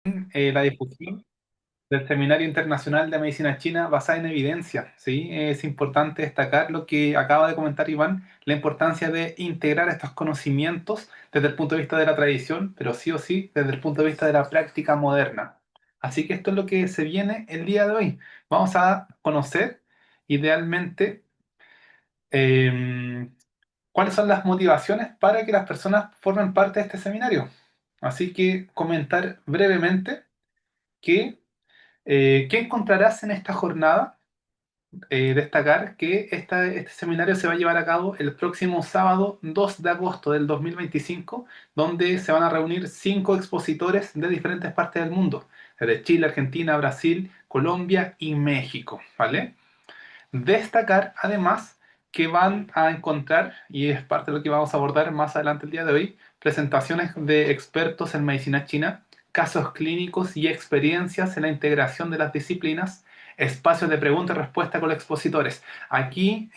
la difusión del Seminario Internacional de Medicina China basada en evidencia, ¿sí? Es importante destacar lo que acaba de comentar Iván, la importancia de integrar estos conocimientos desde el punto de vista de la tradición, pero sí o sí desde el punto de vista de la práctica moderna. Así que esto es lo que se viene el día de hoy. Vamos a conocer idealmente em, cuáles son las motivaciones para que las personas formen parte de este seminario. Así que comentar brevemente que ¿qué encontrarás en esta jornada? Destacar que este seminario se va a llevar a cabo el próximo sábado 2 de agosto del 2025, donde se van a reunir 5 expositores de diferentes partes del mundo, desde Chile, Argentina, Brasil, Colombia y México, ¿vale? Destacar además que van a encontrar, y es parte de lo que vamos a abordar más adelante el día de hoy, presentaciones de expertos en medicina china, casos clínicos y experiencias en la integración de las disciplinas, espacios de pregunta y respuesta con los expositores. Aquí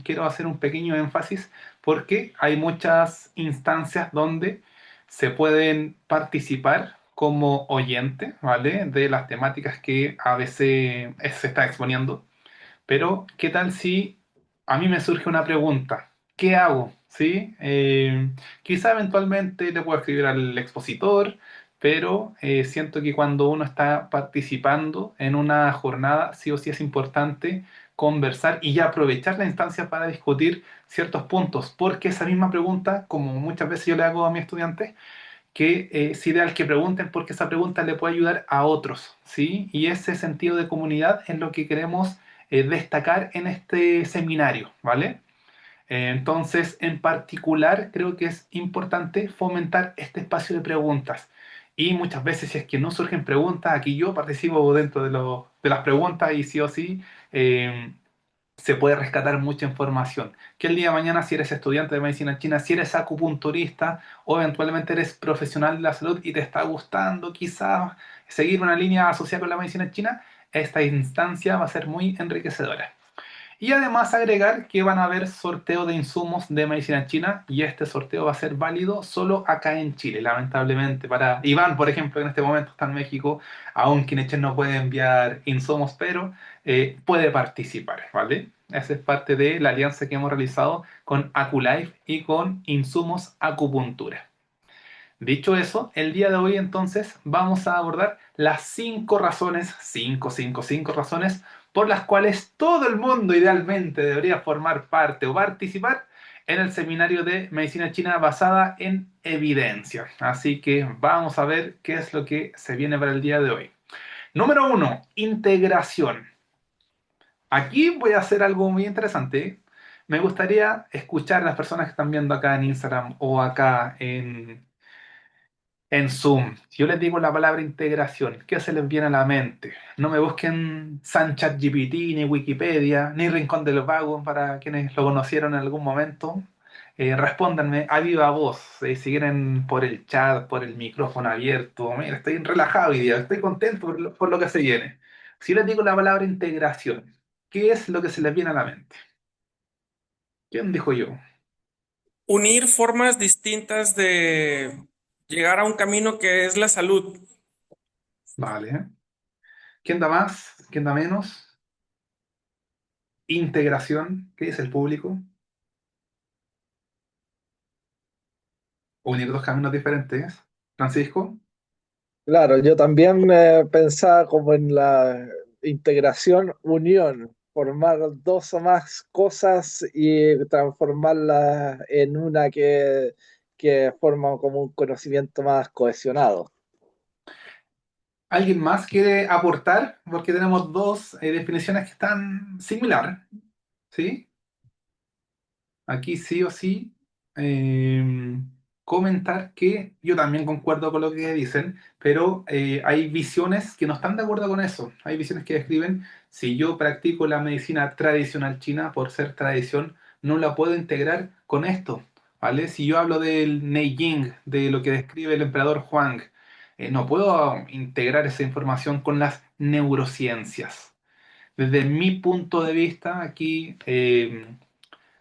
quiero hacer un pequeño énfasis porque hay muchas instancias donde se pueden participar como oyente, ¿vale? De las temáticas que a veces se está exponiendo, pero, ¿qué tal si a mí me surge una pregunta? ¿Qué hago? ¿Sí? Quizá eventualmente le puedo escribir al expositor, pero siento que cuando uno está participando en una jornada, sí o sí es importante conversar y ya aprovechar la instancia para discutir ciertos puntos, porque esa misma pregunta, como muchas veces yo le hago a mis estudiantes, que es ideal que pregunten porque esa pregunta le puede ayudar a otros, ¿sí? Y ese sentido de comunidad es lo que queremos destacar en este seminario, ¿vale? Entonces, en particular, creo que es importante fomentar este espacio de preguntas. Y muchas veces, si es que no surgen preguntas, aquí yo participo dentro de las preguntas y sí o sí, eh, se puede rescatar mucha información. Que el día de mañana, si eres estudiante de medicina china, si eres acupunturista o eventualmente eres profesional de la salud y te está gustando quizás seguir una línea asociada con la medicina china, esta instancia va a ser muy enriquecedora. Y además agregar que van a haber sorteo de insumos de medicina china y este sorteo va a ser válido solo acá en Chile, lamentablemente. Para Iván, por ejemplo, en este momento está en México, aún Kinechen no puede enviar insumos, pero puede participar, ¿vale? Esa es parte de la alianza que hemos realizado con Aculife y con Insumos Acupuntura. Dicho eso, el día de hoy entonces vamos a abordar las 5 razones, 5 razones por las cuales todo el mundo idealmente debería formar parte o participar en el seminario de medicina china basada en evidencia. Así que vamos a ver qué es lo que se viene para el día de hoy. Número 1, integración. Aquí voy a hacer algo muy interesante. Me gustaría escuchar a las personas que están viendo acá en Instagram o acá en Zoom. Si yo les digo la palabra integración, ¿qué se les viene a la mente? No me busquen San ChatGPT, ni Wikipedia, ni Rincón del Vago para quienes lo conocieron en algún momento. Respóndanme a viva voz, si quieren por el chat, por el micrófono abierto. Mira, estoy relajado hoy día, estoy contento por lo que se viene. Si les digo la palabra integración, ¿qué es lo que se les viene a la mente? ¿Quién dijo yo? Unir formas distintas de llegar a un camino que es la salud. Vale. ¿Quién da más? ¿Quién da menos? Integración, ¿qué es el público? Unir dos caminos diferentes. Francisco, Claro, yo también pensaba como en la integración, unión, formar dos o más cosas y transformarlas en una que forma como un conocimiento más cohesionado. ¿alguien más quiere aportar? Porque tenemos dos definiciones que están similar, ¿sí? Aquí sí o sí. eh, Comentar que yo también concuerdo con lo que dicen, pero hay visiones que no están de acuerdo con eso. Hay visiones que describen, si yo practico la medicina tradicional china por ser tradición, no la puedo integrar con esto, ¿vale? Si yo hablo del Neijing, de lo que describe el emperador Huang, no puedo integrar esa información con las neurociencias. Desde mi punto de vista, aquí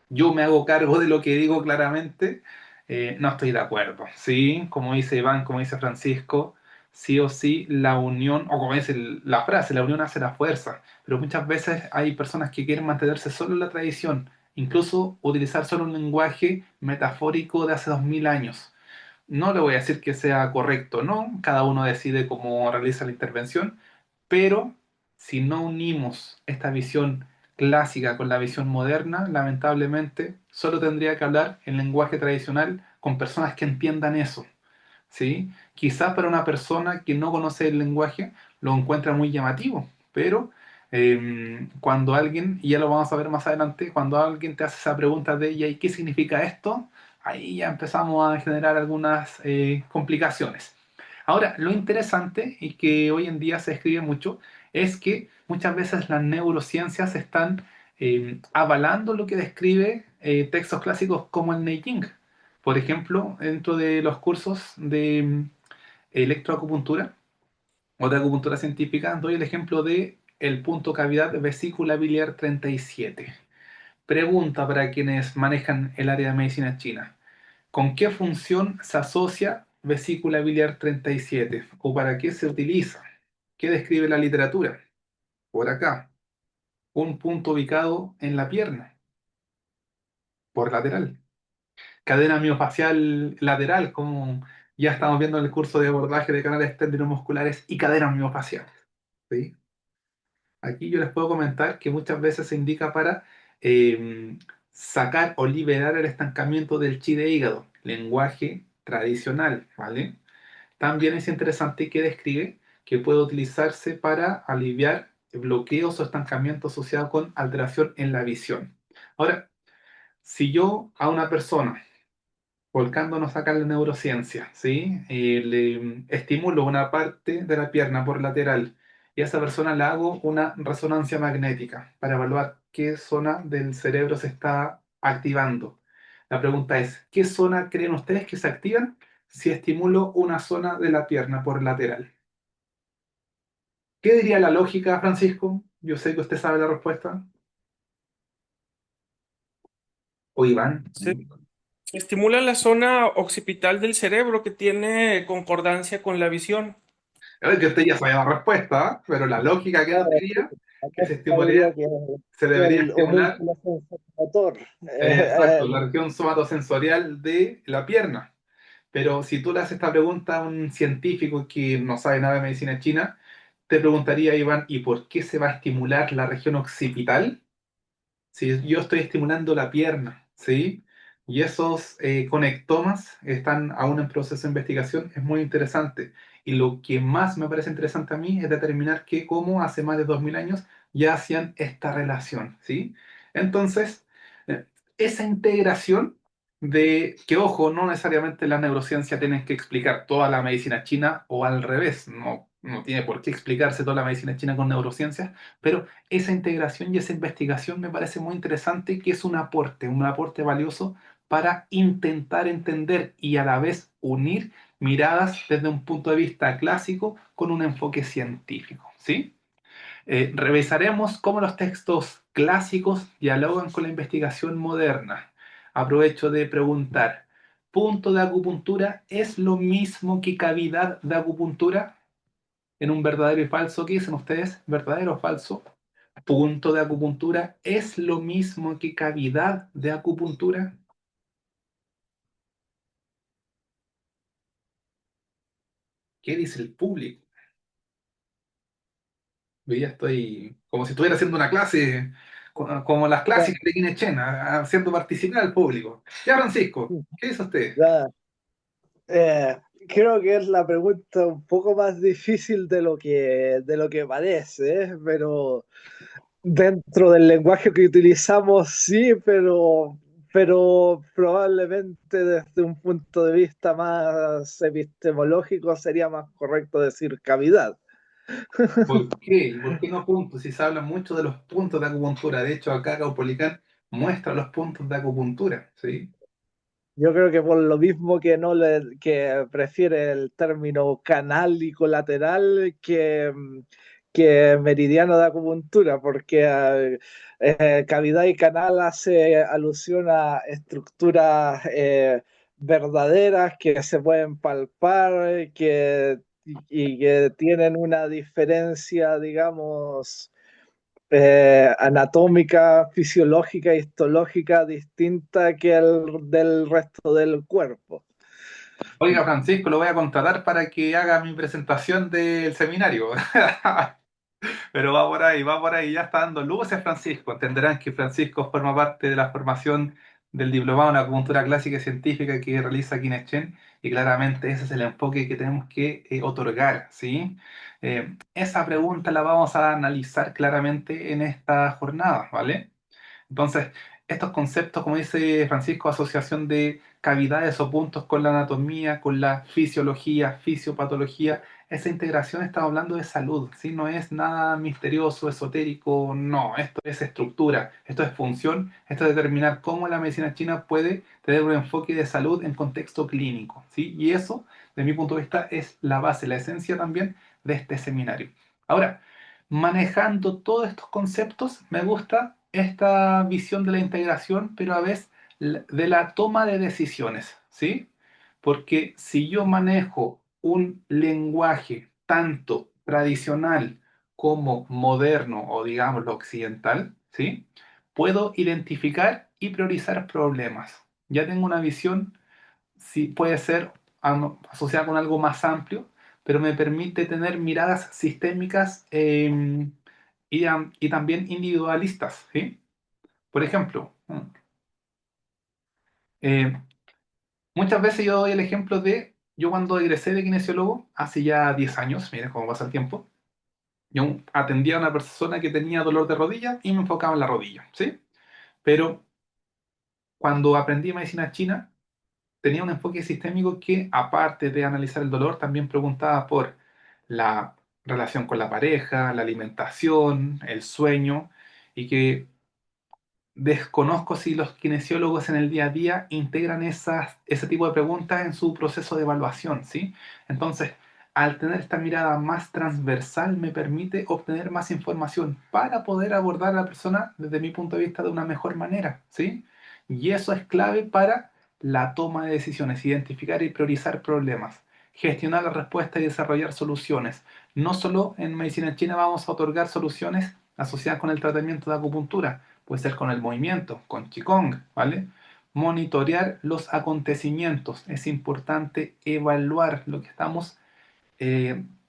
yo me hago cargo de lo que digo claramente, no estoy de acuerdo, ¿sí? Como dice Iván, como dice Francisco, sí o sí la unión, o como dice la frase, la unión hace la fuerza, pero muchas veces hay personas que quieren mantenerse solo en la tradición, incluso utilizar solo un lenguaje metafórico de hace 2000 años. No le voy a decir que sea correcto, no, cada uno decide cómo realiza la intervención, pero si no unimos esta visión clásica con la visión moderna, lamentablemente solo tendría que hablar en lenguaje tradicional con personas que entiendan eso. ¿Sí? Quizás para una persona que no conoce el lenguaje lo encuentra muy llamativo, pero cuando alguien, y ya lo vamos a ver más adelante, cuando alguien te hace esa pregunta de ella, ¿y qué significa esto? Ahí ya empezamos a generar algunas complicaciones. Ahora, lo interesante y que hoy en día se escribe mucho es que muchas veces las neurociencias están avalando lo que describe textos clásicos como el Neijing. Por ejemplo, dentro de los cursos de electroacupuntura o de acupuntura científica, doy el ejemplo de el punto cavidad vesícula biliar 37. Pregunta para quienes manejan el área de medicina china. ¿Con qué función se asocia vesícula biliar 37? ¿O para qué se utiliza? ¿Qué describe la literatura? Por acá, un punto ubicado en la pierna, por lateral. Cadena miofacial lateral, como ya estamos viendo en el curso de abordaje de canales tendinomusculares y cadenas miofaciales. ¿Sí? Aquí yo les puedo comentar que muchas veces se indica para sacar o liberar el estancamiento del chi de hígado, lenguaje tradicional, ¿vale? También es interesante que describe que puede utilizarse para aliviar bloqueos o estancamiento asociado con alteración en la visión. Ahora, si yo a una persona volcándonos acá en la neurociencia, ¿sí? Le estimulo una parte de la pierna por lateral y a esa persona le hago una resonancia magnética para evaluar qué zona del cerebro se está activando. La pregunta es, ¿qué zona creen ustedes que se activan si estimulo una zona de la pierna por lateral? ¿Qué diría la lógica, Francisco? Yo sé que usted sabe la respuesta. O Iván. Se estimula la zona occipital del cerebro que tiene concordancia con la visión. A ver, que usted ya sabe la respuesta, ¿ah? Pero la lógica que nos Claro, diría que acá diría que se debería el estimular, homúnculo sensorimotor. exacto, la región somatosensorial de la pierna. Pero si tú le haces esta pregunta a un científico que no sabe nada de medicina china, te preguntaría, Iván, ¿y por qué se va a estimular la región occipital? Si yo estoy estimulando la pierna, ¿sí? Y esos conectomas están aún en proceso de investigación, es muy interesante. Y lo que más me parece interesante a mí es determinar que cómo hace más de 2000 años ya hacían esta relación, ¿sí? Entonces, eh, esa integración de que, ojo, no necesariamente la neurociencia tiene que explicar toda la medicina china o al revés, no, no tiene por qué explicarse toda la medicina china con neurociencia, pero esa integración y esa investigación me parece muy interesante y que es un aporte valioso para intentar entender y a la vez unir miradas desde un punto de vista clásico con un enfoque científico, ¿sí? Revisaremos cómo los textos clásicos dialogan con la investigación moderna. Aprovecho de preguntar, ¿punto de acupuntura es lo mismo que cavidad de acupuntura? En un verdadero y falso, ¿qué dicen ustedes? ¿Verdadero o falso? Punto de acupuntura es lo mismo que cavidad de acupuntura. ¿Qué dice el público? Yo ya estoy como si estuviera haciendo una clase, como las clásicas de Guinechén, haciendo participar al público. Ya, Francisco, ¿qué dice usted? Ya, eh, creo que es la pregunta un poco más difícil de lo que parece, pero dentro del lenguaje que utilizamos, sí, pero probablemente desde un punto de vista más epistemológico sería más correcto decir cavidad. ¿Por qué? ¿Y por qué no puntos? Si se habla mucho de los puntos de acupuntura. De hecho, acá Caupolicán muestra los puntos de acupuntura, ¿sí? Yo creo que por lo mismo que no que prefiere el término canal y colateral que meridiano de acupuntura, porque cavidad y canal hace alusión a estructuras verdaderas que se pueden palpar, y que tienen una diferencia, digamos, anatómica, fisiológica, histológica distinta que el del resto del cuerpo. Oiga, Francisco, lo voy a contratar para que haga mi presentación del seminario. Pero va por ahí, ya está dando luces Francisco. Entenderán que Francisco forma parte de la formación del diplomado en acupuntura clásica y científica que realiza Kinechen, y claramente ese es el enfoque que tenemos que otorgar, ¿sí? Esa pregunta la vamos a analizar claramente en esta jornada, ¿vale? Entonces, estos conceptos, como dice Francisco, asociación de cavidades o puntos con la anatomía, con la fisiología, fisiopatología, esa integración estamos hablando de salud, ¿sí? No es nada misterioso, esotérico, no, esto es estructura, esto es función, esto es determinar cómo la medicina china puede tener un enfoque de salud en contexto clínico, ¿sí? Y eso, de mi punto de vista, es la base, la esencia también de este seminario. Ahora, manejando todos estos conceptos, me gusta esta visión de la integración, pero a veces de la toma de decisiones, ¿sí? Porque si yo manejo un lenguaje tanto tradicional como moderno o digámoslo occidental, ¿sí? Puedo identificar y priorizar problemas. Ya tengo una visión, sí, puede ser asociada con algo más amplio, pero me permite tener miradas sistémicas y también individualistas, ¿sí? Por ejemplo, eh, muchas veces yo doy el ejemplo de, yo cuando egresé de kinesiólogo, hace ya 10 años, mira cómo pasa el tiempo, yo atendía a una persona que tenía dolor de rodilla y me enfocaba en la rodilla, ¿sí? Pero cuando aprendí medicina china, tenía un enfoque sistémico que, aparte de analizar el dolor, también preguntaba por la relación con la pareja, la alimentación, el sueño, y que desconozco si los kinesiólogos en el día a día integran ese tipo de preguntas en su proceso de evaluación, ¿sí? Entonces, al tener esta mirada más transversal, me permite obtener más información para poder abordar a la persona desde mi punto de vista de una mejor manera, ¿sí? Y eso es clave para la toma de decisiones, identificar y priorizar problemas, gestionar la respuesta y desarrollar soluciones. No solo en medicina china vamos a otorgar soluciones asociadas con el tratamiento de acupuntura, puede ser con el movimiento, con Qigong, ¿vale? Monitorear los acontecimientos. Es importante evaluar lo que estamos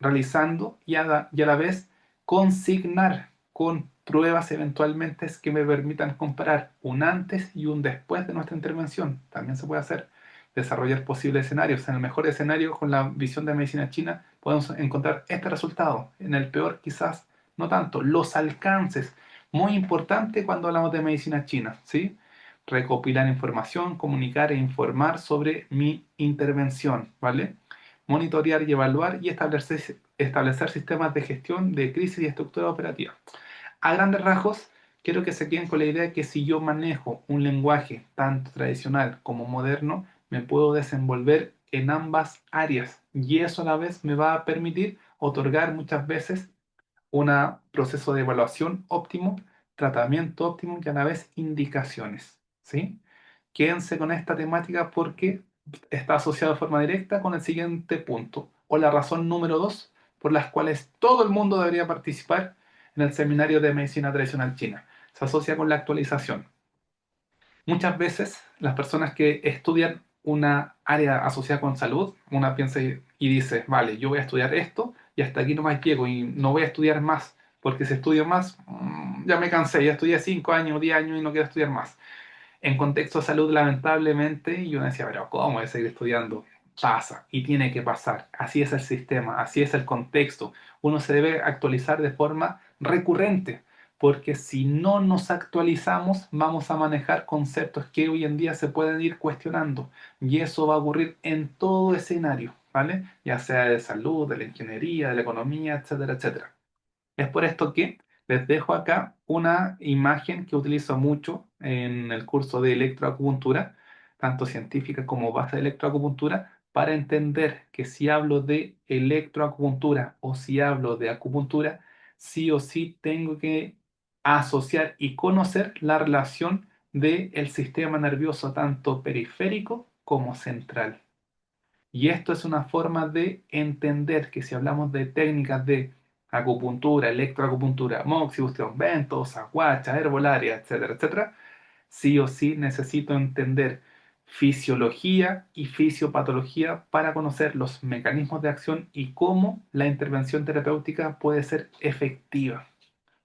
realizando y a la vez consignar con pruebas eventualmente que me permitan comparar un antes y un después de nuestra intervención. También se puede hacer. Desarrollar posibles escenarios. En el mejor escenario, con la visión de medicina china, podemos encontrar este resultado. En el peor, quizás no tanto. Los alcances. Muy importante cuando hablamos de medicina china, ¿sí? Recopilar información, comunicar e informar sobre mi intervención, ¿vale? Monitorear y evaluar y establecer sistemas de gestión de crisis y estructura operativa. A grandes rasgos, quiero que se queden con la idea de que si yo manejo un lenguaje tanto tradicional como moderno, me puedo desenvolver en ambas áreas y eso a la vez me va a permitir otorgar muchas veces un proceso de evaluación óptimo, tratamiento óptimo y a la vez indicaciones, ¿sí? Quédense con esta temática porque está asociado de forma directa con el siguiente punto, o la razón número 2 por las cuales todo el mundo debería participar en el seminario de medicina tradicional china. Se asocia con la actualización. Muchas veces las personas que estudian una área asociada con salud, una piensa y dice, vale, yo voy a estudiar esto y hasta aquí nomás llego y no voy a estudiar más, porque si estudio más, ya me cansé, ya estudié 5 años, 10 años y no quiero estudiar más. En contexto de salud, lamentablemente, y uno decía, pero ¿cómo voy a seguir estudiando? Pasa y tiene que pasar. Así es el sistema, así es el contexto. Uno se debe actualizar de forma recurrente, porque si no nos actualizamos, vamos a manejar conceptos que hoy en día se pueden ir cuestionando. Y eso va a ocurrir en todo escenario, ¿vale? Ya sea de salud, de la ingeniería, de la economía, etcétera, etcétera. Es por esto que les dejo acá una imagen que utilizo mucho en el curso de electroacupuntura, tanto científica como base de electroacupuntura, para entender que si hablo de electroacupuntura o si hablo de acupuntura, sí o sí tengo que asociar y conocer la relación del sistema nervioso tanto periférico como central. Y esto es una forma de entender que si hablamos de técnicas de acupuntura, electroacupuntura, moxibustión, ventosa, guacha, herbolaria, etcétera, etcétera, sí o sí necesito entender fisiología y fisiopatología para conocer los mecanismos de acción y cómo la intervención terapéutica puede ser efectiva.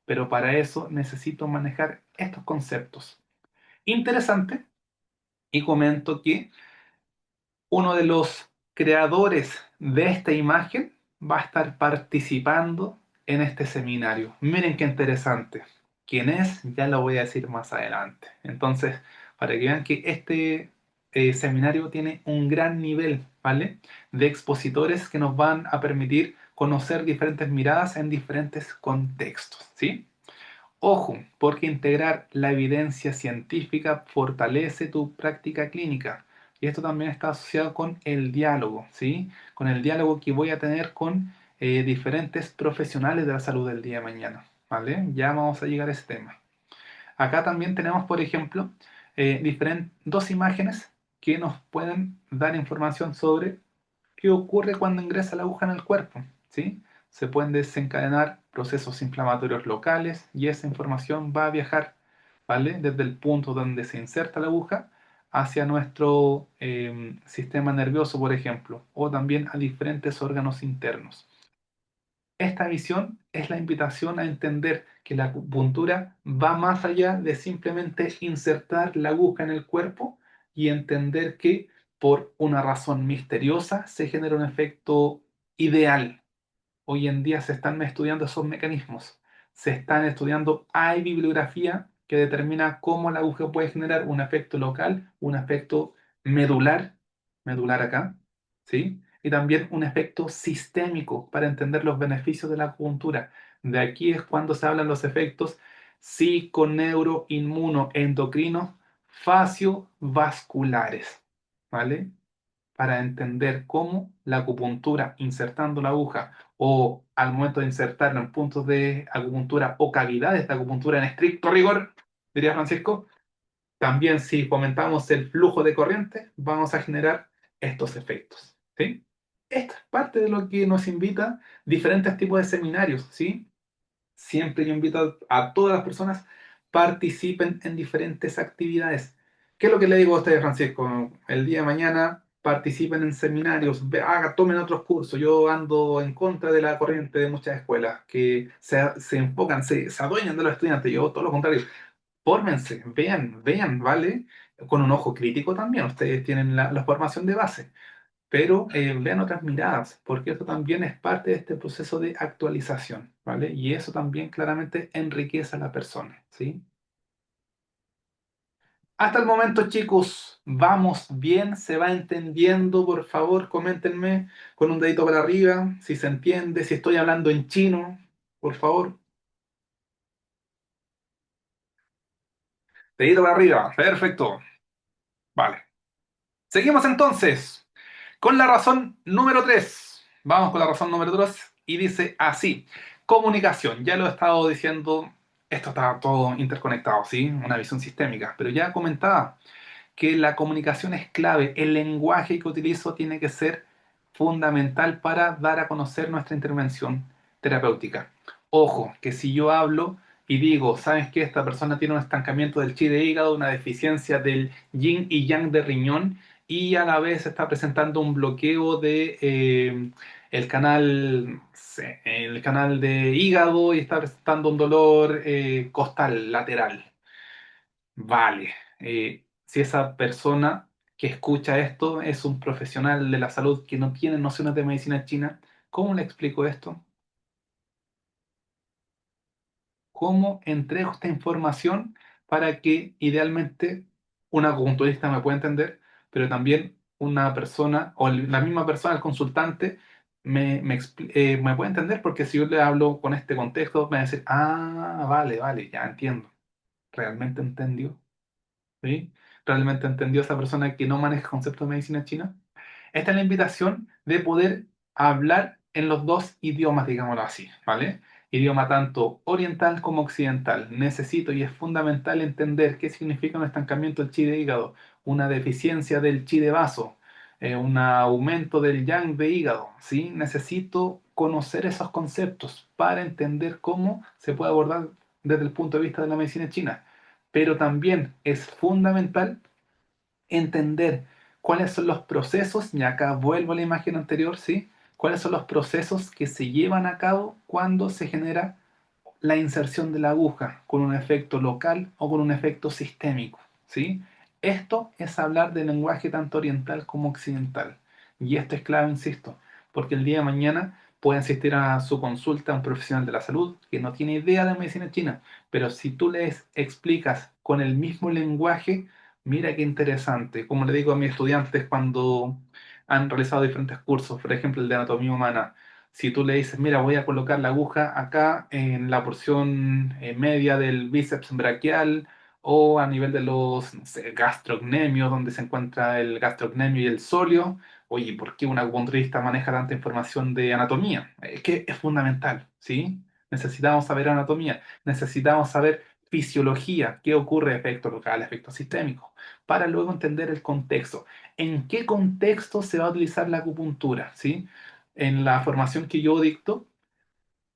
Pero para eso necesito manejar estos conceptos. Interesante, y comento que uno de los creadores de esta imagen va a estar participando en este seminario. Miren qué interesante. ¿Quién es? Ya lo voy a decir más adelante. Entonces, para que vean que este seminario tiene un gran nivel, ¿vale? De expositores que nos van a permitir conocer diferentes miradas en diferentes contextos, ¿sí? Ojo, porque integrar la evidencia científica fortalece tu práctica clínica. Y esto también está asociado con el diálogo, ¿sí? Con el diálogo que voy a tener con diferentes profesionales de la salud del día de mañana, ¿vale? Ya vamos a llegar a ese tema. Acá también tenemos, por ejemplo, dos imágenes que nos pueden dar información sobre qué ocurre cuando ingresa la aguja en el cuerpo, ¿sí? Se pueden desencadenar procesos inflamatorios locales y esa información va a viajar, ¿vale? Desde el punto donde se inserta la aguja hacia nuestro sistema nervioso, por ejemplo, o también a diferentes órganos internos. Esta visión es la invitación a entender que la acupuntura va más allá de simplemente insertar la aguja en el cuerpo y entender que por una razón misteriosa se genera un efecto ideal. Hoy en día se están estudiando esos mecanismos. Se están estudiando, hay bibliografía que determina cómo la aguja puede generar un efecto local, un efecto medular, medular acá, ¿sí? Y también un efecto sistémico para entender los beneficios de la acupuntura. De aquí es cuando se hablan los efectos psiconeuroinmunoendocrinos faciovasculares, ¿vale? Para entender cómo la acupuntura insertando la aguja o al momento de insertarlo en puntos de acupuntura o cavidades de acupuntura en estricto rigor, diría Francisco, también si fomentamos el flujo de corriente, vamos a generar estos efectos, ¿sí? Esta es parte de lo que nos invita diferentes tipos de seminarios, ¿sí? Siempre yo invito a todas las personas participen en diferentes actividades. ¿Qué es lo que le digo a ustedes, Francisco? El día de mañana participen en seminarios, tomen otros cursos. Yo ando en contra de la corriente de muchas escuelas que se enfocan, se adueñan de los estudiantes. Yo todo lo contrario. Fórmense, vean, ¿vale? Con un ojo crítico también. Ustedes tienen la formación de base, pero vean otras miradas, porque esto también es parte de este proceso de actualización, ¿vale? Y eso también claramente enriquece a la persona, ¿sí? Hasta el momento, chicos, vamos bien, se va entendiendo, por favor, coméntenme con un dedito para arriba, si se entiende, si estoy hablando en chino, por favor, dedito para arriba, perfecto, vale. Seguimos entonces con la razón número 3. Vamos con la razón número 3 y dice así, comunicación. Ya lo he estado diciendo, esto está todo interconectado, ¿sí? Una visión sistémica, pero ya comentaba que la comunicación es clave. El lenguaje que utilizo tiene que ser fundamental para dar a conocer nuestra intervención terapéutica. Ojo, que si yo hablo y digo, ¿sabes qué? Esta persona tiene un estancamiento del chi de hígado, una deficiencia del yin y yang de riñón y a la vez está presentando un bloqueo de el canal de hígado y está presentando un dolor costal lateral. Vale, si esa persona que escucha esto es un profesional de la salud que no tiene nociones de medicina china, ¿cómo le explico esto? ¿Cómo entrego esta información para que idealmente un acupunturista me pueda entender, pero también una persona o la misma persona, el consultante, me puede entender? Porque si yo le hablo con este contexto, me va a decir, ah, vale, vale, ya entiendo, realmente entendió. ¿Sí? ¿Realmente entendió esa persona que no maneja conceptos de medicina china? Esta es la invitación de poder hablar en los dos idiomas, digámoslo así, ¿vale? Idioma tanto oriental como occidental. Necesito y es fundamental entender qué significa un estancamiento del chi de hígado, una deficiencia del chi de vaso, un aumento del yang de hígado, ¿sí? Necesito conocer esos conceptos para entender cómo se puede abordar desde el punto de vista de la medicina china. Pero también es fundamental entender cuáles son los procesos, y acá vuelvo a la imagen anterior, ¿sí? Cuáles son los procesos que se llevan a cabo cuando se genera la inserción de la aguja con un efecto local o con un efecto sistémico, ¿sí? Esto es hablar de lenguaje tanto oriental como occidental. Y esto es clave, insisto, porque el día de mañana puede asistir a su consulta un profesional de la salud que no tiene idea de medicina china, pero si tú les explicas con el mismo lenguaje, mira qué interesante. Como le digo a mis estudiantes cuando han realizado diferentes cursos, por ejemplo el de anatomía humana, si tú le dices, mira, voy a colocar la aguja acá en la porción media del bíceps braquial o a nivel de los, no sé, gastrocnemios, donde se encuentra el gastrocnemio y el sóleo. Oye, ¿por qué un acupunturista maneja tanta información de anatomía? Es que es fundamental, ¿sí? Necesitamos saber anatomía, necesitamos saber fisiología, qué ocurre, efecto local, efecto sistémico, para luego entender el contexto. ¿En qué contexto se va a utilizar la acupuntura? ¿Sí? En la formación que yo dicto,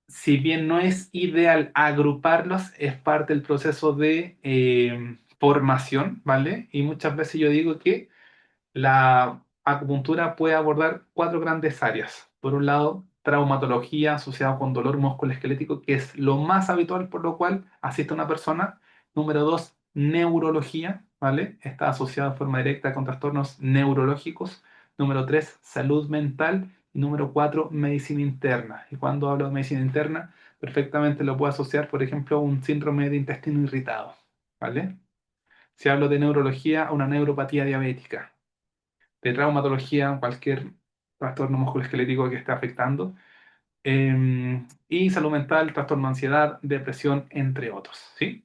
si bien no es ideal agruparlos, es parte del proceso de formación, ¿vale? Y muchas veces yo digo que la acupuntura puede abordar cuatro grandes áreas. Por un lado, traumatología asociada con dolor musculoesquelético, que es lo más habitual por lo cual asiste una persona. Número dos, neurología, ¿vale? Está asociada de forma directa con trastornos neurológicos. Número tres, salud mental. Y número cuatro, medicina interna. Y cuando hablo de medicina interna, perfectamente lo puedo asociar, por ejemplo, a un síndrome de intestino irritado, ¿vale? Si hablo de neurología, a una neuropatía diabética, de traumatología, cualquier trastorno musculoesquelético que esté afectando, y salud mental, trastorno de ansiedad, depresión, entre otros, ¿sí?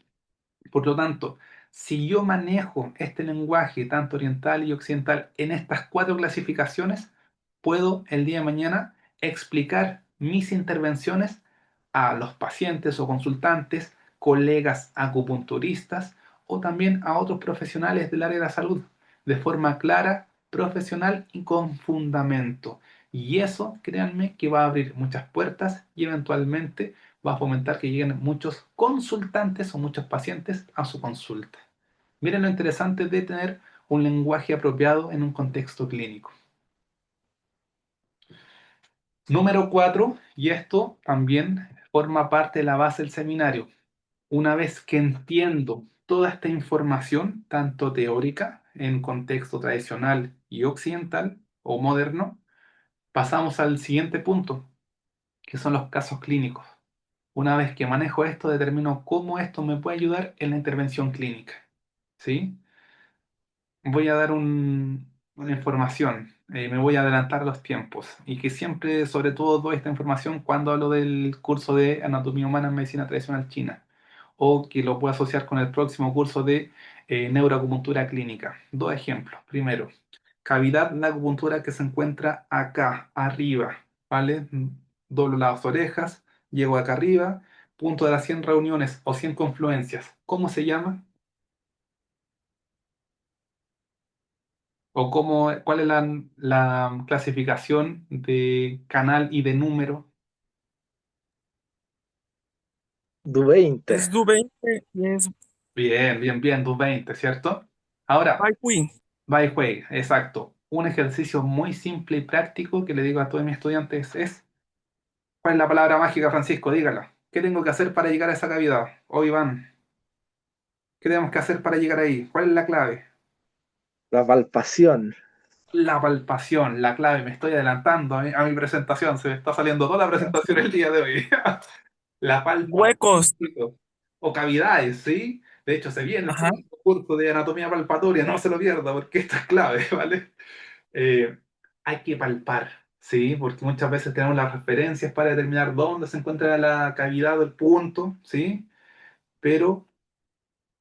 Por lo tanto, si yo manejo este lenguaje tanto oriental y occidental en estas cuatro clasificaciones, puedo el día de mañana explicar mis intervenciones a los pacientes o consultantes, colegas acupunturistas o también a otros profesionales del área de la salud, de forma clara, profesional y con fundamento. Y eso, créanme, que va a abrir muchas puertas y eventualmente va a fomentar que lleguen muchos consultantes o muchos pacientes a su consulta. Miren lo interesante de tener un lenguaje apropiado en un contexto clínico. Número cuatro, y esto también forma parte de la base del seminario. Una vez que entiendo toda esta información, tanto teórica en contexto tradicional y occidental o moderno, pasamos al siguiente punto, que son los casos clínicos. Una vez que manejo esto, determino cómo esto me puede ayudar en la intervención clínica. ¿Sí? Voy a dar una información, me voy a adelantar los tiempos y que siempre, sobre todo, doy esta información cuando hablo del curso de Anatomía Humana en Medicina Tradicional China o que lo puedo asociar con el próximo curso de Neuroacupuntura Clínica. Dos ejemplos. Primero, cavidad de acupuntura que se encuentra acá, arriba, ¿vale? Doblo las orejas, llego acá arriba, punto de las 100 reuniones o 100 confluencias. ¿Cómo se llama? ¿O cuál es la clasificación de canal y de número? Du 20. Es Du 20 y es Bien, bien, bien, 220, ¿cierto? Ahora, Bai Hui. by way, exacto. Un ejercicio muy simple y práctico que le digo a todos mis estudiantes es, ¿cuál es la palabra mágica, Francisco? Dígala. ¿Qué tengo que hacer para llegar a esa cavidad? O Iván, ¿qué tenemos que hacer para llegar ahí? ¿Cuál es la clave? La palpación. La palpación, la clave. Me estoy adelantando a mi presentación. Se me está saliendo toda la presentación el día de hoy. La palpación, Huecos. chicos. O cavidades, ¿sí? De hecho, se viene el Ajá. próximo curso de anatomía palpatoria, no se lo pierda, porque esto es clave, ¿vale? Eh, hay que palpar, ¿sí? Porque muchas veces tenemos las referencias para determinar dónde se encuentra la cavidad o el punto, ¿sí? Pero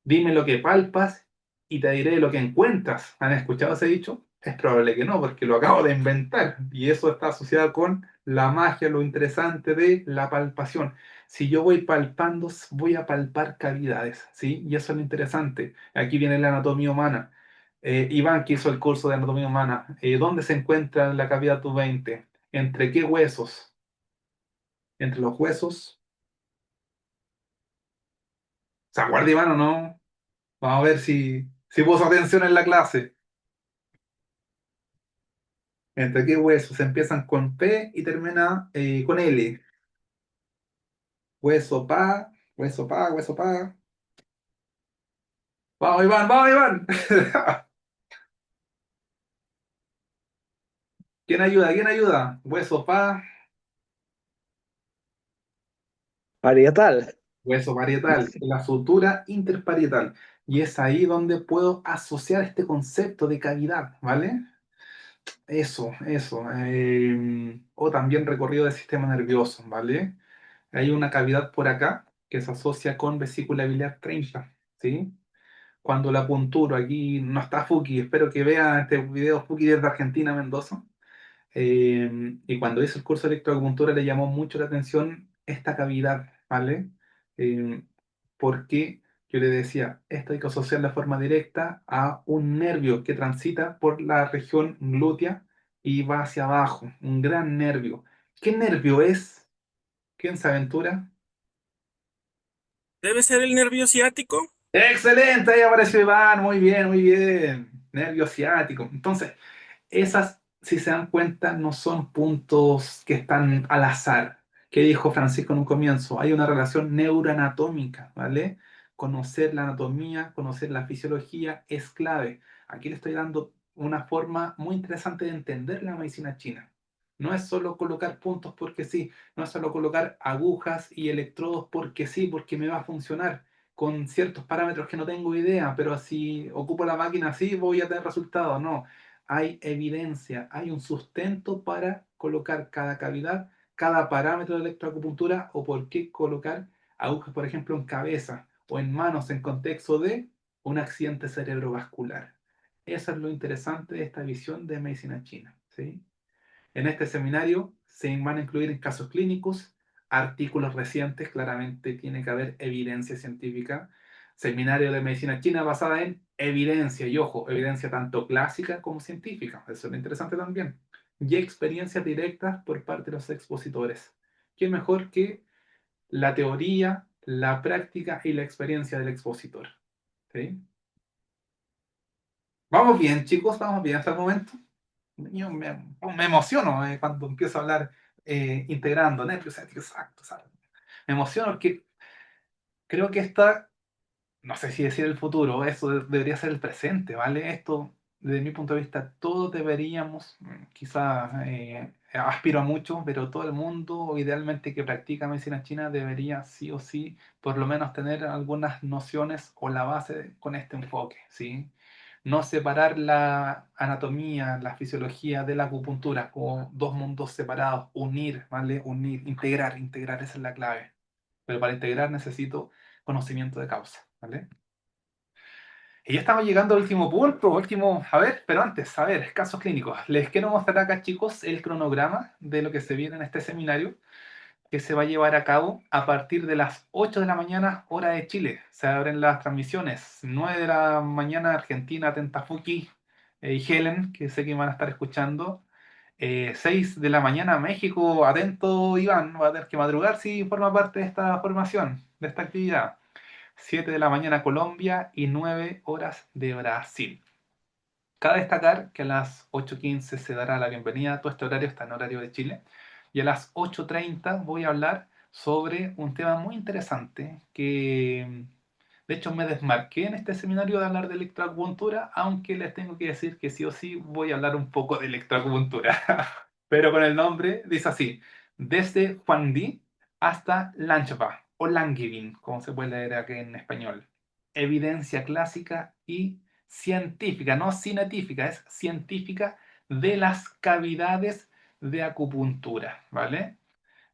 dime lo que palpas y te diré lo que encuentras. ¿Han escuchado ese dicho? Es probable que no, porque lo acabo de inventar. Y eso está asociado con la magia, lo interesante de la palpación. Si yo voy palpando, voy a palpar cavidades, ¿sí? Y eso es lo interesante. Aquí viene la anatomía humana. Iván, que hizo el curso de anatomía humana, ¿dónde se encuentra la cavidad U20? ¿Entre qué huesos? ¿Entre los huesos? ¿Se acuerda Iván o no? Vamos a ver si puso atención en la clase. ¿Entre qué huesos? Empiezan con P y termina con L. Hueso pa, hueso pa, hueso pa. Vamos Iván, vamos Iván. ¿Quién ayuda? ¿Quién ayuda? Hueso pa, Parietal. hueso parietal, la sutura interparietal. Y es ahí donde puedo asociar este concepto de cavidad, ¿vale? Eso. O también recorrido del sistema nervioso, ¿vale? Hay una cavidad por acá que se asocia con vesícula biliar 30, ¿sí? Cuando la punturo, aquí no está Fuki, espero que vea este video Fuki desde Argentina, Mendoza. Y cuando hizo el curso de electroacupuntura le llamó mucho la atención esta cavidad, ¿vale? Eh, Porque yo le decía, esto hay que asociar de forma directa a un nervio que transita por la región glútea y va hacia abajo, un gran nervio. ¿Qué nervio es? ¿Quién se aventura? ¿Debe ser el nervio ciático? Excelente, ahí apareció Iván, muy bien, muy bien. Nervio ciático. Entonces, esas, si se dan cuenta, no son puntos que están al azar. ¿Qué dijo Francisco en un comienzo? Hay una relación neuroanatómica, ¿vale? Conocer la anatomía, conocer la fisiología es clave. Aquí le estoy dando una forma muy interesante de entender la medicina china. No es solo colocar puntos porque sí, no es solo colocar agujas y electrodos porque sí, porque me va a funcionar con ciertos parámetros que no tengo idea, pero si ocupo la máquina así voy a tener resultados. No, hay evidencia, hay un sustento para colocar cada cavidad, cada parámetro de electroacupuntura o por qué colocar agujas, por ejemplo, en cabeza o en manos en contexto de un accidente cerebrovascular. Eso es lo interesante de esta visión de medicina china, ¿sí? En este seminario se van a incluir casos clínicos, artículos recientes, claramente tiene que haber evidencia científica. Seminario de medicina china basada en evidencia, y ojo, evidencia tanto clásica como científica, eso es lo interesante también. Y experiencias directas por parte de los expositores. ¿Qué mejor que la teoría, la práctica y la experiencia del expositor? ¿Sí? Vamos bien, chicos, vamos bien hasta el momento. Me emociono cuando empiezo a hablar integrando nervios, exacto, ¿sabes? Me emociono porque creo que esta, no sé si decir el futuro, eso debería ser el presente, ¿vale? Esto, desde mi punto de vista, todos deberíamos, quizás aspiro a mucho, pero todo el mundo, idealmente que practica medicina china, debería sí o sí, por lo menos tener algunas nociones o la base con este enfoque, ¿sí? No separar la anatomía, la fisiología de la acupuntura como dos mundos separados, unir, ¿vale? Unir, integrar, esa es la clave. Pero para integrar necesito conocimiento de causa, ¿vale? Y ya estamos llegando al último punto, último, a ver, pero antes, a ver, casos clínicos. Les quiero mostrar acá, chicos, el cronograma de lo que se viene en este seminario que se va a llevar a cabo a partir de las 8 de la mañana, hora de Chile. Se abren las transmisiones. 9 de la mañana, Argentina, Tentafuki y Helen, que sé que van a estar escuchando. 6 de la mañana, México, atento Iván, va a tener que madrugar si forma parte de esta formación, de esta actividad. 7 de la mañana, Colombia y 9 horas de Brasil. Cabe destacar que a las 8:15 se dará la bienvenida, todo este horario está en horario de Chile, y a las 8:30 voy a hablar sobre un tema muy interesante que, de hecho, me desmarqué en este seminario de hablar de electroacupuntura, aunque les tengo que decir que sí o sí voy a hablar un poco de electroacupuntura. Pero con el nombre dice así, desde Juan Di hasta Langeva o Langevin, como se puede leer aquí en español. Evidencia clásica y científica, no científica, es científica de las cavidades de acupuntura, ¿vale?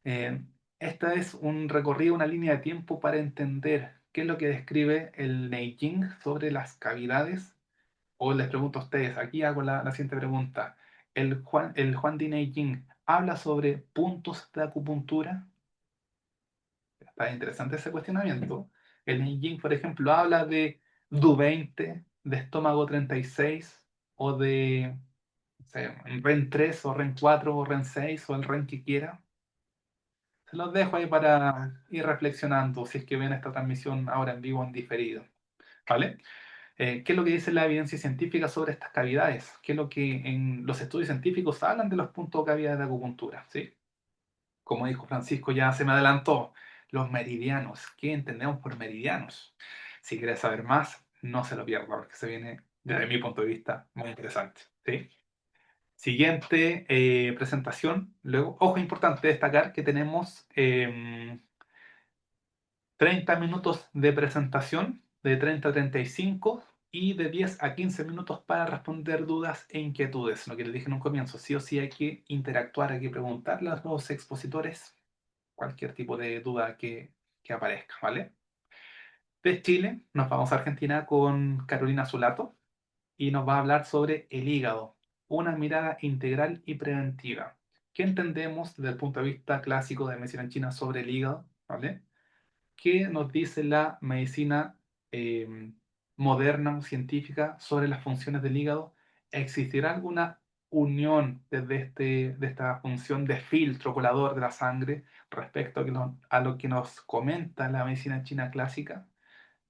Eh, Esta es un recorrido, una línea de tiempo para entender qué es lo que describe el Neijing sobre las cavidades. O les pregunto a ustedes, aquí hago la siguiente pregunta. El Juan Di Neijing habla sobre puntos de acupuntura? Está interesante ese cuestionamiento. El Neijing, por ejemplo, habla de Du 20, de estómago 36 o de, no sé, REN 3 o REN 4 o REN 6 o el REN que quiera. Se los dejo ahí para ir reflexionando si es que ven esta transmisión ahora en vivo o en diferido. ¿Vale? ¿Qué es lo que dice la evidencia científica sobre estas cavidades? ¿Qué es lo que en los estudios científicos hablan de los puntos de cavidad de acupuntura? ¿Sí? Como dijo Francisco, ya se me adelantó. Los meridianos. ¿Qué entendemos por meridianos? Si quieres saber más, no se lo pierda, porque se viene, desde mi punto de vista, muy interesante. ¿Sí? Siguiente presentación. Luego, ojo, importante destacar que tenemos 30 minutos de presentación, de 30 a 35 y de 10 a 15 minutos para responder dudas e inquietudes. Lo que les dije en un comienzo, sí o sí hay que interactuar, hay que preguntarle a los expositores cualquier tipo de duda que aparezca, ¿vale? De Chile nos vamos a Argentina con Carolina Zulato y nos va a hablar sobre el hígado, una mirada integral y preventiva. ¿Qué entendemos desde el punto de vista clásico de medicina en China sobre el hígado? ¿Vale? ¿Qué nos dice la medicina eh, moderna o científica sobre las funciones del hígado? ¿Existirá alguna unión desde de esta función de filtro colador de la sangre respecto a lo que nos comenta la medicina china clásica?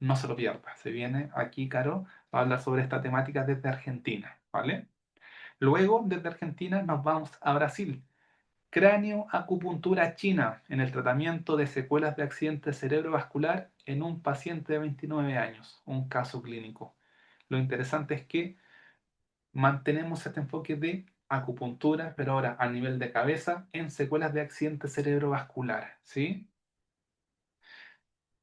No se lo pierda. Se viene aquí, Caro, a hablar sobre esta temática desde Argentina, ¿vale? Luego, desde Argentina, nos vamos a Brasil. Cráneo acupuntura china en el tratamiento de secuelas de accidente cerebrovascular en un paciente de 29 años, un caso clínico. Lo interesante es que mantenemos este enfoque de acupuntura, pero ahora a nivel de cabeza en secuelas de accidente cerebrovascular, ¿sí?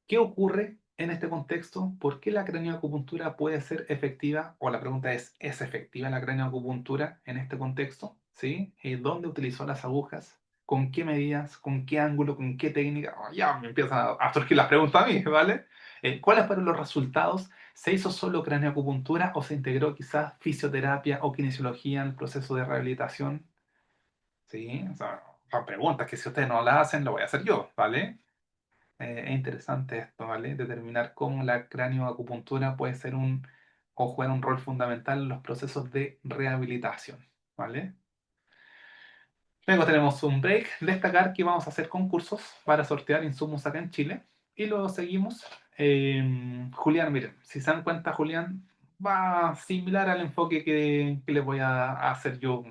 ¿Qué ocurre en este contexto? ¿Por qué la cranioacupuntura puede ser efectiva? O la pregunta ¿es efectiva la cranioacupuntura en este contexto? ¿Sí? ¿Dónde utilizó las agujas? ¿Con qué medidas? ¿Con qué ángulo? ¿Con qué técnica? Oh, ya me empiezan a surgir las preguntas a mí, ¿vale? ¿Cuáles fueron los resultados? ¿Se hizo solo cranioacupuntura o se integró quizás fisioterapia o kinesiología en el proceso de rehabilitación? Sí, o sea, son preguntas que si ustedes no las hacen, lo voy a hacer yo, ¿vale? Es interesante esto, ¿vale? Determinar cómo la cranioacupuntura puede ser o jugar un rol fundamental en los procesos de rehabilitación, ¿vale? Luego tenemos un break. Destacar que vamos a hacer concursos para sortear insumos acá en Chile. Y luego seguimos. Julián, miren, si se dan cuenta, Julián va similar al enfoque que les voy a hacer yo.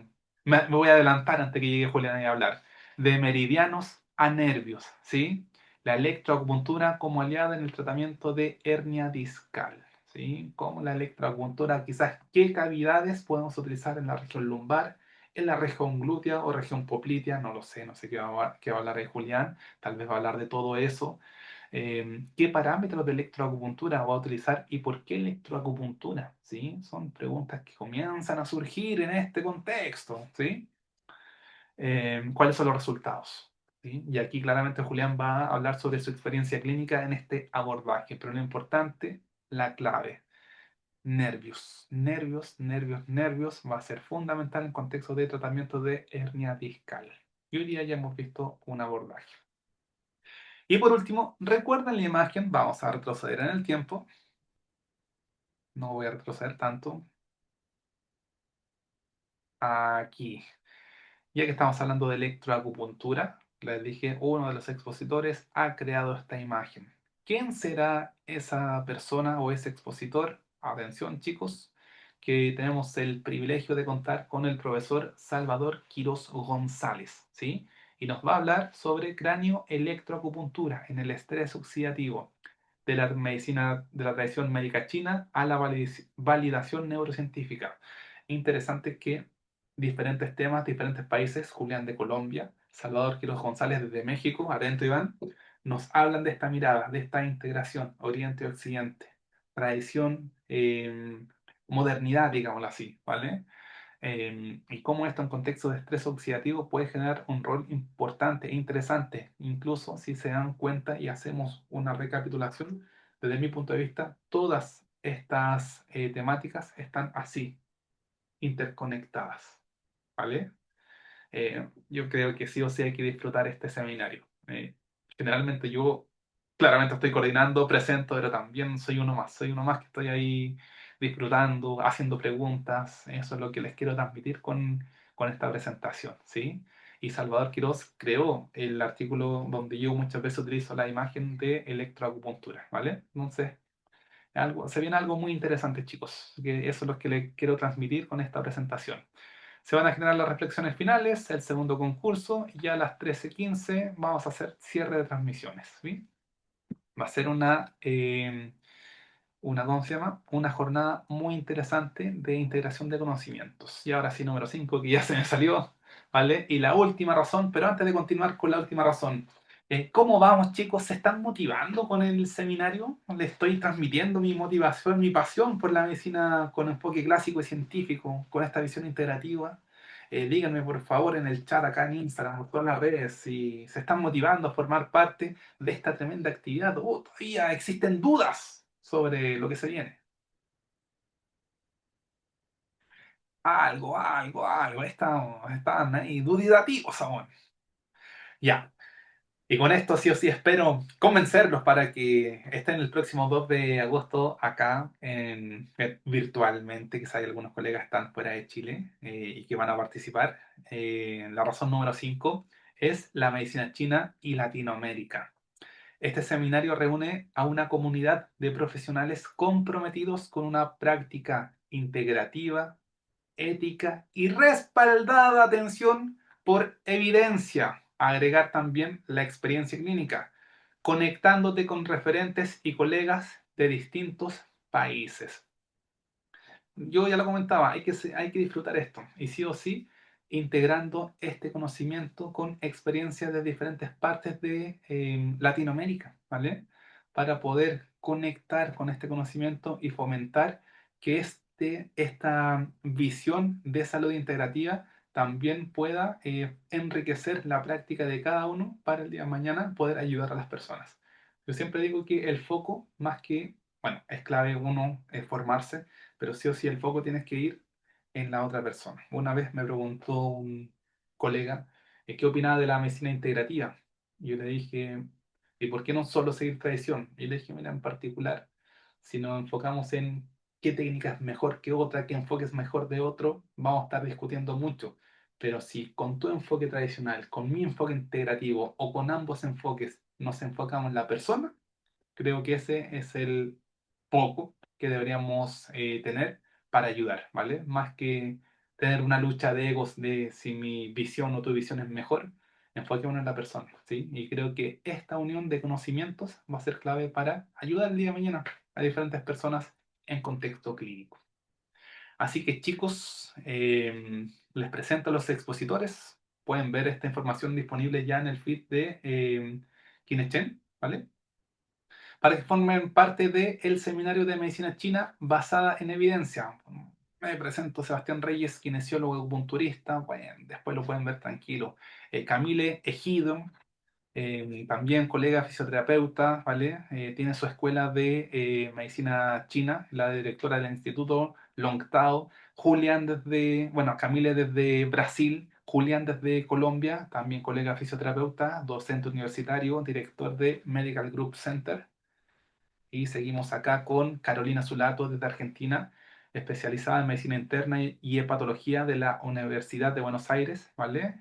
Me voy a adelantar antes que llegue Julián ahí a hablar. De meridianos a nervios, ¿sí? La electroacupuntura como aliada en el tratamiento de hernia discal, ¿sí? Como la electroacupuntura, quizás qué cavidades podemos utilizar en la región lumbar, en la región glútea o región poplitea, no lo sé, no sé qué va a hablar ahí Julián, tal vez va a hablar de todo eso. ¿Qué parámetros de electroacupuntura va a utilizar y por qué electroacupuntura? ¿Sí? Son preguntas que comienzan a surgir en este contexto, ¿sí? ¿Cuáles son los resultados? ¿Sí? Y aquí claramente Julián va a hablar sobre su experiencia clínica en este abordaje, pero lo importante, la clave. Nervios, nervios, nervios, nervios va a ser fundamental en contexto de tratamiento de hernia discal. Y hoy día ya hemos visto un abordaje. Y por último, recuerden la imagen, vamos a retroceder en el tiempo. No voy a retroceder tanto. Aquí. Ya que estamos hablando de electroacupuntura, les dije, uno de los expositores ha creado esta imagen. ¿Quién será esa persona o ese expositor? Atención, chicos, que tenemos el privilegio de contar con el profesor Salvador Quirós González, ¿sí? Y nos va a hablar sobre cráneo electroacupuntura en el estrés oxidativo de la medicina, de la tradición médica china a la validación neurocientífica. Interesante que diferentes temas, diferentes países, Julián de Colombia, Salvador Quiroz González desde México, atento Iván, nos hablan de esta mirada, de esta integración Oriente-Occidente, tradición, modernidad, digámoslo así, ¿vale? Y cómo esto en contexto de estrés oxidativo puede generar un rol importante e interesante, incluso si se dan cuenta y hacemos una recapitulación, desde mi punto de vista, todas estas temáticas están así, interconectadas, ¿vale? Yo creo que sí o sí hay que disfrutar este seminario. Generalmente yo claramente estoy coordinando, presento, pero también soy uno más que estoy ahí disfrutando, haciendo preguntas. Eso es lo que les quiero transmitir con esta presentación, ¿sí? Y Salvador Quiroz creó el artículo donde yo muchas veces utilizo la imagen de electroacupuntura, ¿vale? Entonces, se viene algo muy interesante, chicos, que eso es lo que les quiero transmitir con esta presentación. Se van a generar las reflexiones finales, el segundo concurso, y ya a las 13:15 vamos a hacer cierre de transmisiones, ¿sí? Va a ser ¿cómo se llama? Una jornada muy interesante de integración de conocimientos. Y ahora sí, número 5 que ya se me salió, ¿vale? Y la última razón, pero antes de continuar con la última razón, ¿cómo vamos, chicos? ¿Se están motivando con el seminario? ¿Les estoy transmitiendo mi motivación, mi pasión por la medicina con enfoque clásico y científico, con esta visión integrativa? Díganme por favor en el chat acá en Instagram o todas las redes si se están motivando a formar parte de esta tremenda actividad o todavía existen dudas sobre lo que se viene. Algo. Están ahí dudativos aún. Ya. Y con esto sí o sí espero convencerlos para que estén el próximo 2 de agosto acá virtualmente. Quizá hay algunos colegas que están fuera de Chile y que van a participar. La razón número 5 es la medicina china y Latinoamérica. Este seminario reúne a una comunidad de profesionales comprometidos con una práctica integrativa, ética y respaldada, atención, por evidencia. Agregar también la experiencia clínica, conectándote con referentes y colegas de distintos países. Yo ya lo comentaba, hay que disfrutar esto y sí o sí integrando este conocimiento con experiencias de diferentes partes de Latinoamérica, ¿vale? Para poder conectar con este conocimiento y fomentar que esta visión de salud integrativa también pueda enriquecer la práctica de cada uno para el día de mañana poder ayudar a las personas. Yo siempre digo que el foco, más que, bueno, es clave uno formarse, pero sí o sí el foco tienes que ir en la otra persona. Una vez me preguntó un colega qué opinaba de la medicina integrativa. Y yo le dije, ¿y por qué no solo seguir tradición? Y le dije, mira, en particular, si nos enfocamos en qué técnica es mejor que otra, qué enfoque es mejor de otro, vamos a estar discutiendo mucho. Pero si con tu enfoque tradicional, con mi enfoque integrativo o con ambos enfoques nos enfocamos en la persona, creo que ese es el poco que deberíamos tener para ayudar, ¿vale? Más que tener una lucha de egos de si mi visión o tu visión es mejor, enfoquémonos en la persona, ¿sí? Y creo que esta unión de conocimientos va a ser clave para ayudar el día de mañana a diferentes personas en contexto clínico. Así que chicos, les presento a los expositores. Pueden ver esta información disponible ya en el feed de Kinechen, ¿vale? Para que formen parte del Seminario de Medicina China basada en evidencia. Me presento Sebastián Reyes, kinesiólogo acupunturista, bueno, después lo pueden ver tranquilo. Camille Ejido, también colega fisioterapeuta, ¿vale? Tiene su escuela de medicina china, la directora del Instituto Longtao. Julián bueno, Camille desde Brasil, Julián desde Colombia, también colega fisioterapeuta, docente universitario, director de Medical Group Center. Y seguimos acá con Carolina Zulato desde Argentina, especializada en medicina interna y hepatología de la Universidad de Buenos Aires, ¿vale?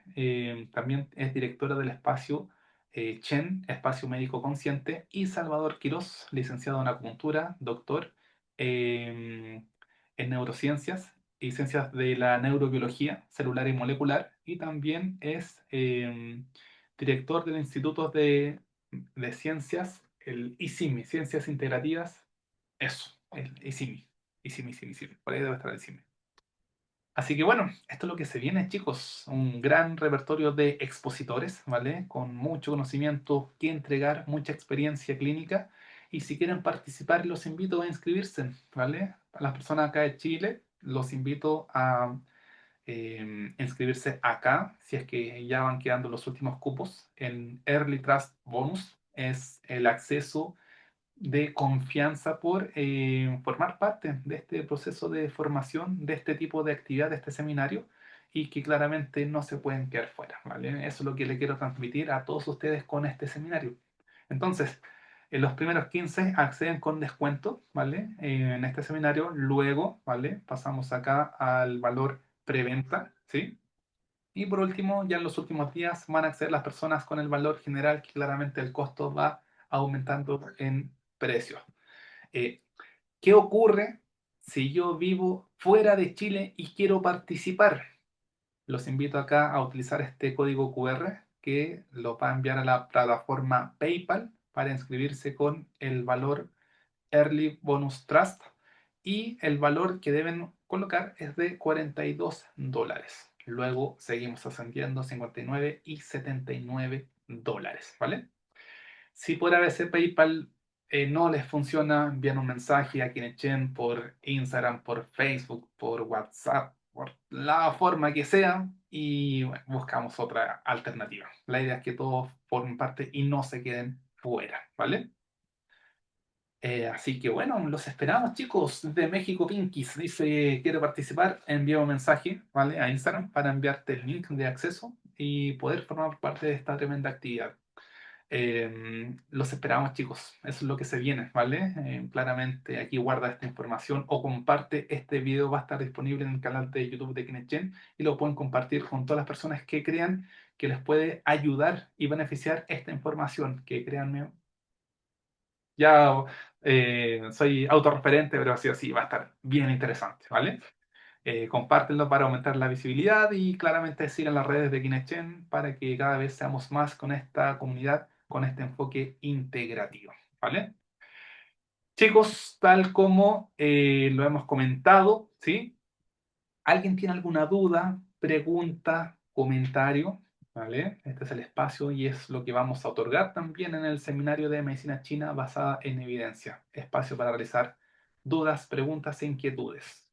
También es directora del espacio CHEN, Espacio Médico Consciente, y Salvador Quirós, licenciado en acupuntura, doctor en neurociencias y ciencias de la neurobiología celular y molecular, y también es director del Instituto de Ciencias, el ICIMI, Ciencias Integrativas, eso, el ICIMI, ICIMI, por ahí debe estar el ICIMI. Así que bueno, esto es lo que se viene, chicos, un gran repertorio de expositores, ¿vale? Con mucho conocimiento que entregar, mucha experiencia clínica, y si quieren participar, los invito a inscribirse, ¿vale? A las personas acá de Chile, los invito a inscribirse acá, si es que ya van quedando los últimos cupos. En Early Trust Bonus es el acceso de confianza por formar parte de este proceso de formación, de este tipo de actividad, de este seminario, y que claramente no se pueden quedar fuera, ¿vale? Eso es lo que le quiero transmitir a todos ustedes con este seminario. Entonces, Los primeros 15 acceden con descuento, ¿vale? En este seminario, luego, ¿vale? Pasamos acá al valor preventa, ¿sí? Y por último, ya en los últimos días van a acceder las personas con el valor general, que claramente el costo va aumentando en precio. Eh, ¿Qué ocurre si yo vivo fuera de Chile y quiero participar? Los invito acá a utilizar este código QR que lo va a enviar a la plataforma PayPal para inscribirse con el valor Early Bonus Trust, y el valor que deben colocar es de $42. Luego seguimos ascendiendo 59 y $79, ¿vale? Si por ABC PayPal no les funciona, envían un mensaje a Kinechen por Instagram, por Facebook, por WhatsApp, por la forma que sea, y bueno, buscamos otra alternativa. La idea es que todos formen parte y no se queden fuera, ¿vale? Así que bueno, los esperamos, chicos. De México Pinkies dice: quiero participar, envía un mensaje, ¿vale? A Instagram para enviarte el link de acceso y poder formar parte de esta tremenda actividad. Los esperamos, chicos. Eso es lo que se viene, ¿vale? Claramente aquí guarda esta información o comparte este video. Va a estar disponible en el canal de YouTube de KinetGen y lo pueden compartir con todas las personas que crean que les puede ayudar y beneficiar esta información. Que créanme, ya soy autorreferente, pero así así va a estar bien interesante, ¿vale? Compártenlo para aumentar la visibilidad y claramente sigan las redes de KinetGen para que cada vez seamos más con esta comunidad, con este enfoque integrativo, ¿vale? Chicos, tal como lo hemos comentado, ¿sí? ¿Alguien tiene alguna duda, pregunta, comentario? ¿Vale? Este es el espacio y es lo que vamos a otorgar también en el seminario de medicina china basada en evidencia. Espacio para realizar dudas, preguntas e inquietudes.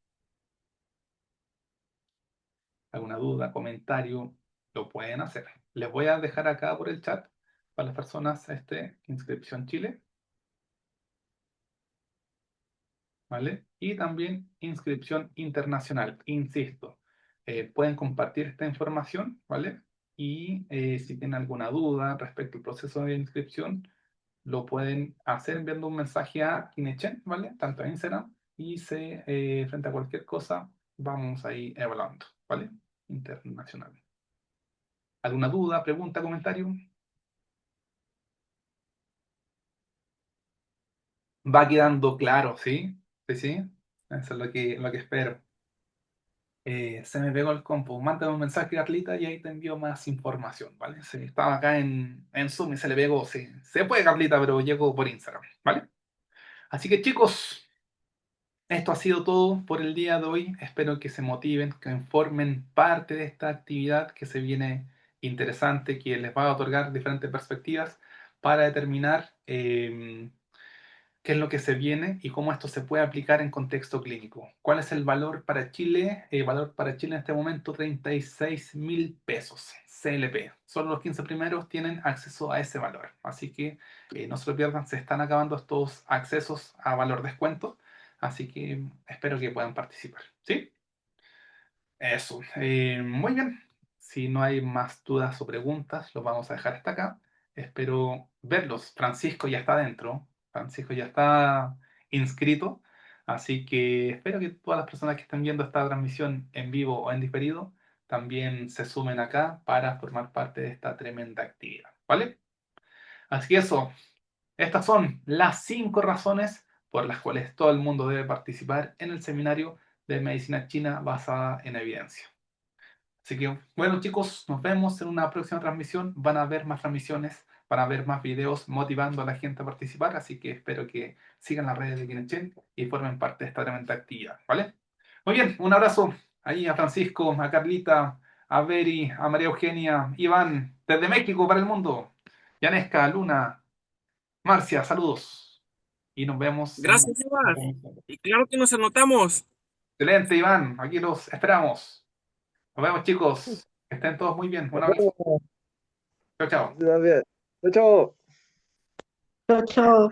¿Alguna duda, comentario? Lo pueden hacer. Les voy a dejar acá por el chat para las personas inscripción Chile, ¿vale? Y también inscripción internacional, insisto. Pueden compartir esta información, ¿vale? Y si tienen alguna duda respecto al proceso de inscripción, lo pueden hacer enviando un mensaje a Kinechen, ¿vale? Tanto a Instagram, y frente a cualquier cosa vamos ahí evaluando, ¿vale? Internacional. ¿Alguna duda, pregunta, comentario? Va quedando claro, ¿sí? Sí, sí. Eso es lo que espero. Se me pegó el compu. Mándame un mensaje, Carlita, y ahí te envío más información, ¿vale? Sí, estaba acá en Zoom y se le pegó, sí. Se puede, Carlita, pero llego por Instagram, ¿vale? Así que, chicos, esto ha sido todo por el día de hoy. Espero que se motiven, que formen parte de esta actividad que se viene interesante, que les va a otorgar diferentes perspectivas para determinar qué es lo que se viene y cómo esto se puede aplicar en contexto clínico. ¿Cuál es el valor para Chile? El valor para Chile en este momento, 36.000 pesos CLP. Solo los 15 primeros tienen acceso a ese valor. Así que no se lo pierdan, se están acabando estos accesos a valor descuento. Así que espero que puedan participar. ¿Sí? Eso. Muy bien. Si no hay más dudas o preguntas, los vamos a dejar hasta acá. Espero verlos. Francisco ya está dentro. Francisco ya está inscrito. Así que espero que todas las personas que estén viendo esta transmisión en vivo o en diferido también se sumen acá para formar parte de esta tremenda actividad. ¿Vale? Así que eso. Estas son las 5 razones por las cuales todo el mundo debe participar en el seminario de medicina china basada en evidencia. Así que, bueno, chicos, nos vemos en una próxima transmisión. Van a haber más transmisiones, van a haber más videos motivando a la gente a participar. Así que espero que sigan las redes de Kinechen y formen parte de esta tremenda actividad, ¿vale? Muy bien, un abrazo ahí a Francisco, a Carlita, a Beri, a María Eugenia, Iván, desde México para el mundo. Yanesca, Luna, Marcia, saludos. Y nos vemos en Gracias, una Iván. transmisión. Y claro que nos anotamos. Excelente, Iván. Aquí los esperamos. Nos vemos, chicos. Que estén todos muy bien. Un Nos abrazo. vemos. Chao, chao. Está bien. Chao, chao. Chao, chao.